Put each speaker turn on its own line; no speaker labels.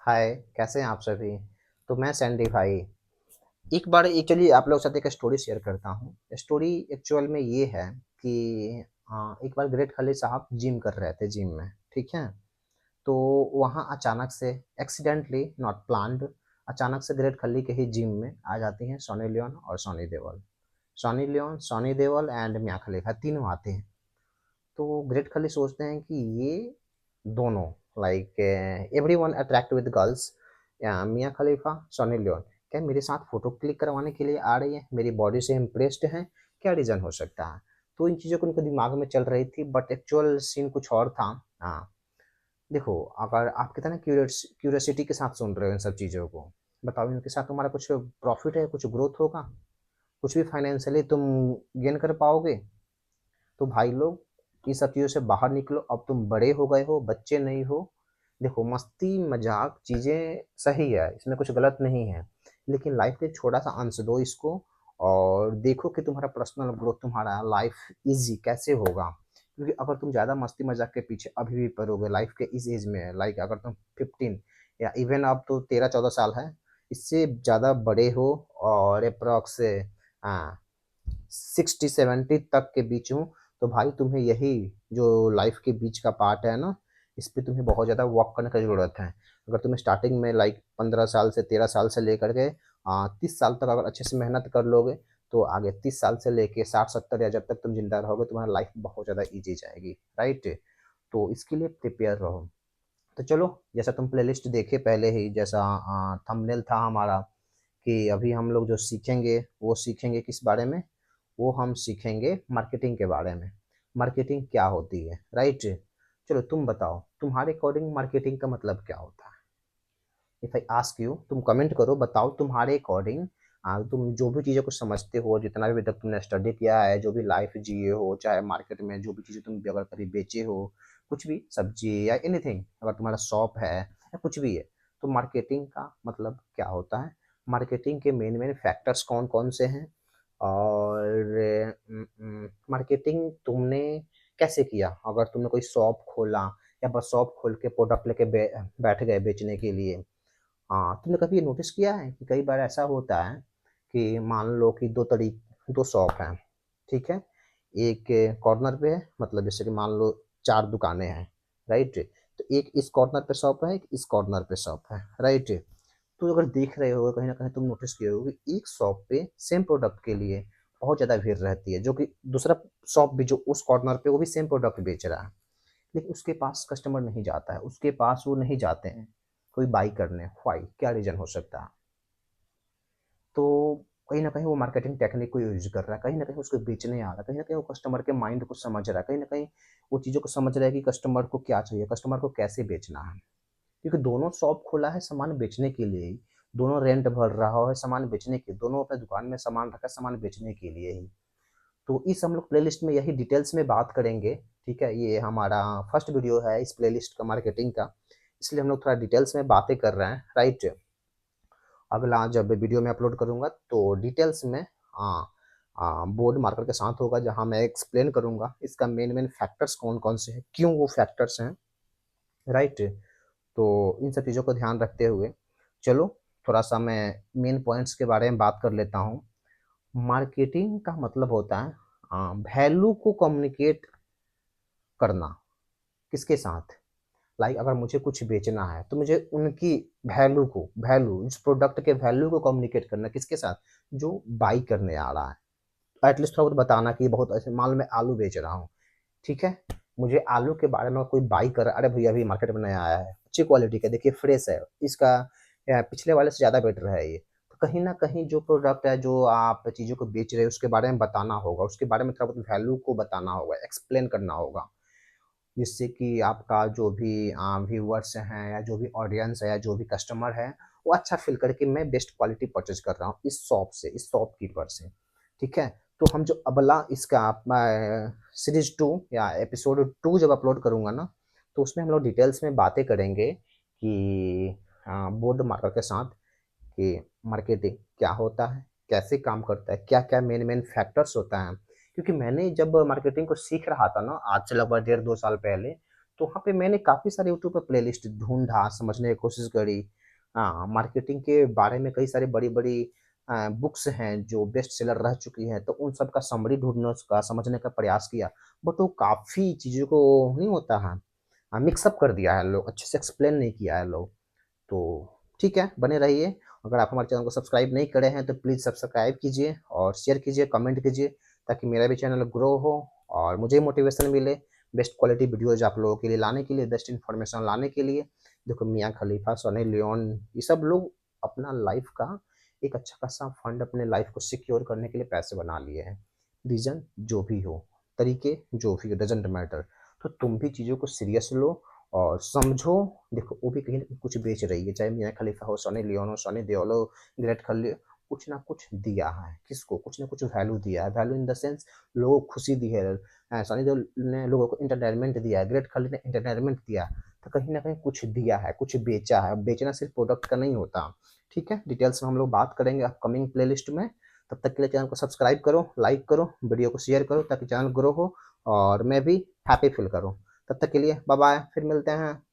हाय, कैसे हैं आप सभी? तो मैं सैंडी भाई। एक बार एक चलिए आप लोगों के साथ एक स्टोरी शेयर करता हूँ। स्टोरी एक्चुअल में ये है कि एक बार ग्रेट खली साहब जिम कर रहे थे जिम में, ठीक है? तो वहाँ अचानक से एक्सीडेंटली नॉट प्लान्ड अचानक से ग्रेट खली के ही जिम में आ जाती हैं सनी लियोन और Sunny Deol. Sunny Leone, Sunny Deol and मिया खलीफा तीनों आते हैं। तो ग्रेट खली सोचते हैं कि ये दोनों like everyone attract with girls, Mia Khalifa, Sunny Leone क्या मेरे साथ फोटो क्लिक करवाने के लिए आ रही है, मेरी बॉडी से इम्प्रेस्ड हैं, क्या रीज़न हो सकता है? तो इन चीज़ों को उनके दिमाग में चल रही थी बट एक्चुअल सीन कुछ और था। हाँ, देखो, अगर आप कहते हैं ना क्यूरियोसिटी के साथ सुन रहे हो इन सब चीज़ों को, बताओ इनके साथ तुम्हारा कुछ प्रॉफिट है, कुछ ग्रोथ होगा, कुछ भी फाइनेंशियली तुम गेन कर पाओगे? तो भाई लोग, ये सब चीज़ों से बाहर निकलो, अब तुम बड़े हो गए हो, बच्चे नहीं हो। देखो, मस्ती मजाक चीज़ें सही है, इसमें कुछ गलत नहीं है, लेकिन लाइफ का एक छोटा सा अंश दो इसको और देखो कि तुम्हारा पर्सनल ग्रोथ, तुम्हारा लाइफ इजी कैसे होगा। क्योंकि अगर तुम ज़्यादा मस्ती मजाक के पीछे अभी भी पड़ोगे लाइफ के इस एज में, लाइक अगर तुम 15 या इवन अब तो 13-14 साल है, इससे ज़्यादा बड़े हो और अप्रॉक्स 60-70 तक के बीच हूँ, तो भाई तुम्हें यही जो लाइफ के बीच का पार्ट है ना, इस पे तुम्हें बहुत ज़्यादा वर्क करने की ज़रूरत है। अगर तुम्हें स्टार्टिंग में लाइक 15 साल से 13 साल से लेकर के 30 साल तक अगर अच्छे से मेहनत कर लोगे, तो आगे 30 साल से लेके 60-70 या जब तक तुम जिंदा रहोगे, तुम्हारा लाइफ बहुत ज़्यादा ईजी जाएगी, राइट? तो इसके लिए प्रिपेयर रहो। तो चलो, जैसा तुम प्लेलिस्ट देखे पहले ही, जैसा थंबनेल था हमारा, कि अभी हम लोग जो सीखेंगे वो सीखेंगे किस बारे में? वो हम सीखेंगे मार्केटिंग के बारे में। मार्केटिंग क्या होती है, राइट? चलो तुम बताओ, तुम्हारे अकॉर्डिंग मार्केटिंग का मतलब क्या होता है? इफ आई आस्क यू, तुम कमेंट करो, बताओ तुम्हारे अकॉर्डिंग। तुम जो भी चीज़ें को समझते हो, जितना भी अभी तक तुमने स्टडी किया है, जो भी लाइफ जिए हो, चाहे मार्केट में जो भी चीज़ें तुम अगर कभी बेचे हो, कुछ भी सब्जी या एनीथिंग, अगर तुम्हारा शॉप है या कुछ भी है, तो मार्केटिंग का मतलब क्या होता है? मार्केटिंग के मेन मेन फैक्टर्स कौन कौन से हैं? और मार्केटिंग तुमने कैसे किया? अगर तुमने कोई शॉप खोला या बस शॉप खोल के प्रोडक्ट लेके बैठ गए बेचने के लिए। हाँ, तुमने कभी ये नोटिस किया है कि कई बार ऐसा होता है कि मान लो कि दो शॉप हैं, ठीक है? एक कॉर्नर पे है, मतलब जैसे कि मान लो 4 दुकानें हैं, राइट? तो एक इस कॉर्नर पे शॉप है, एक इस कॉर्नर पे शॉप है, राइट? तो अगर देख रहे हो, कहीं न कहीं तुम नोटिस किए होगे कि एक शॉप पे सेम प्रोडक्ट के लिए बहुत ज़्यादा भीड़ रहती है, जो कि दूसरा शॉप भी जो उस कॉर्नर पे वो भी सेम प्रोडक्ट बेच रहा है, लेकिन उसके पास कस्टमर नहीं जाता है, उसके पास वो नहीं जाते हैं कोई बाई करने। व्हाई? क्या रीज़न हो सकता है? तो कहीं न कहीं वो मार्केटिंग टेक्निक को यूज़ कर रहा है, कहीं न कहीं उसको बेचने आ रहा है, कहीं न कहीं वो कस्टमर के माइंड को समझ रहा है, कहीं न कहीं वो चीज़ों को समझ रहा है कि कस्टमर को क्या चाहिए, कस्टमर को कैसे बेचना है। क्योंकि दोनों शॉप खोला है सामान बेचने के लिए ही, दोनों रेंट भर रहा है सामान बेचने के, दोनों अपने दुकान में सामान रखा है सामान बेचने के लिए ही। तो इस हम लोग प्लेलिस्ट में यही डिटेल्स में बात करेंगे, ठीक है? ये हमारा फर्स्ट वीडियो है इस प्लेलिस्ट का मार्केटिंग का, इसलिए हम लोग थोड़ा डिटेल्स में बातें कर रहे हैं, राइट? अगला जब वीडियो में अपलोड करूँगा तो डिटेल्स में बोर्ड मार्कर के साथ होगा, जहाँ मैं एक्सप्लेन करूँगा इसका मेन फैक्टर्स कौन-कौन से हैं, क्यों वो फैक्टर्स हैं, राइट? तो इन सब चीज़ों को ध्यान रखते हुए चलो थोड़ा-सा मैं मेन पॉइंट्स के बारे में बात कर लेता हूँ। मार्केटिंग का मतलब होता है वैल्यू को कम्युनिकेट करना। किसके साथ? लाइक अगर मुझे कुछ बेचना है, तो मुझे उनकी वैल्यू उस प्रोडक्ट के वैल्यू को कम्युनिकेट करना, किसके साथ? जो बाई करने आ रहा है। एटलीस्ट थोड़ा बहुत बताना कि बहुत ऐसे मान लो मैं आलू बेच रहा हूँ, ठीक है? मुझे आलू के बारे में कोई बाई कर रहा है, अरे भैया अभी मार्केट में नया आया है, अच्छी क्वालिटी का देखिए फ्रेश है, इसका पिछले वाले से ज़्यादा बेटर है ये। तो कहीं न कहीं जो प्रोडक्ट है, जो आप चीज़ों को बेच रहे हो उसके बारे में बताना होगा, उसके बारे में थोड़ा बहुत वैल्यू को बताना होगा, एक्सप्लेन करना होगा। जिससे कि आपका जो भी व्यूअर्स हैं या जो भी ऑडियंस है या जो भी कस्टमर है, वो अच्छा फ़ील करे कि मैं बेस्ट क्वालिटी परचेज़ कर रहा हूँ इस शॉप से, इस शॉपकीपर से, ठीक है? तो हम जो अगला इसका सीरीज़ 2 या एपिसोड 2 जब अपलोड करूँगा ना, तो उसमें हम लोग डिटेल्स में बातें करेंगे कि बोर्ड मार्कर के साथ कि मार्केटिंग क्या होता है, कैसे काम करता है, क्या-क्या मेन-मेन फैक्टर्स होता है। क्योंकि मैंने जब मार्केटिंग को सीख रहा था ना, आज से लगभग डेढ़ 2 साल पहले, तो वहाँ पे मैंने काफ़ी सारे यूट्यूब पे प्लेलिस्ट ढूँढा, समझने की कोशिश करी। हाँ, मार्केटिंग के बारे में कई सारी बड़ी-बड़ी बुक्स हैं जो बेस्ट सेलर रह चुकी हैं, तो उन सब का समरी ढूँढने उसका समझने का प्रयास किया। बट वो काफ़ी चीज़ों को नहीं होता है मिक्स अप कर दिया है लोग, अच्छे से एक्सप्लेन नहीं किया है लोग। तो ठीक है, बने रहिए। अगर आप हमारे चैनल को सब्सक्राइब नहीं करे हैं, तो प्लीज़ सब्सक्राइब कीजिए और शेयर कीजिए, कमेंट कीजिए, ताकि मेरा भी चैनल ग्रो हो और मुझे मोटिवेशन मिले, बेस्ट क्वालिटी वीडियोज़ आप लोगों के लिए लाने के लिए, बेस्ट इन्फॉर्मेशन लाने के लिए। देखो मियाँ खलीफा, सनी लियोन, ये सब लोग अपना लाइफ़ का एक अच्छा खासा फंड अपने लाइफ़ को सिक्योर करने के लिए पैसे बना लिए हैं। रीज़न जो भी हो, तरीके जो भी हो, डज़न्ट मैटर। तो तुम भी चीज़ों को सीरियस लो और समझो। देखो वो भी कहीं न कहीं कुछ बेच रही है, चाहे मियाँ खलीफा हो, सनी लियोन हो, सनी देओल हो, विराट कोहली, कुछ ना कुछ दिया है। किसको? कुछ ना कुछ वैल्यू दिया है। वैल्यू इन द सेंस लोगों को खुशी दी है। सनी देओल ने लोगों को एंटरटेनमेंट दिया है, विराट कोहली ने एंटरटेनमेंट दिया है। तो कहीं न कहीं कुछ दिया है, कुछ बेचा है। बेचना सिर्फ़ प्रोडक्ट का नहीं होता। ठीक है? डिटेल्स में हम लोग बात करेंगे अपकमिंग प्लेलिस्ट में। तब तक के लिए चैनल को सब्सक्राइब करो, लाइक करो, वीडियो को शेयर करो ताकि चैनल ग्रो हो और मैं भी हैप्पी फ़ील करूँ। तब तक के लिए बाय बाय, फिर मिलते हैं।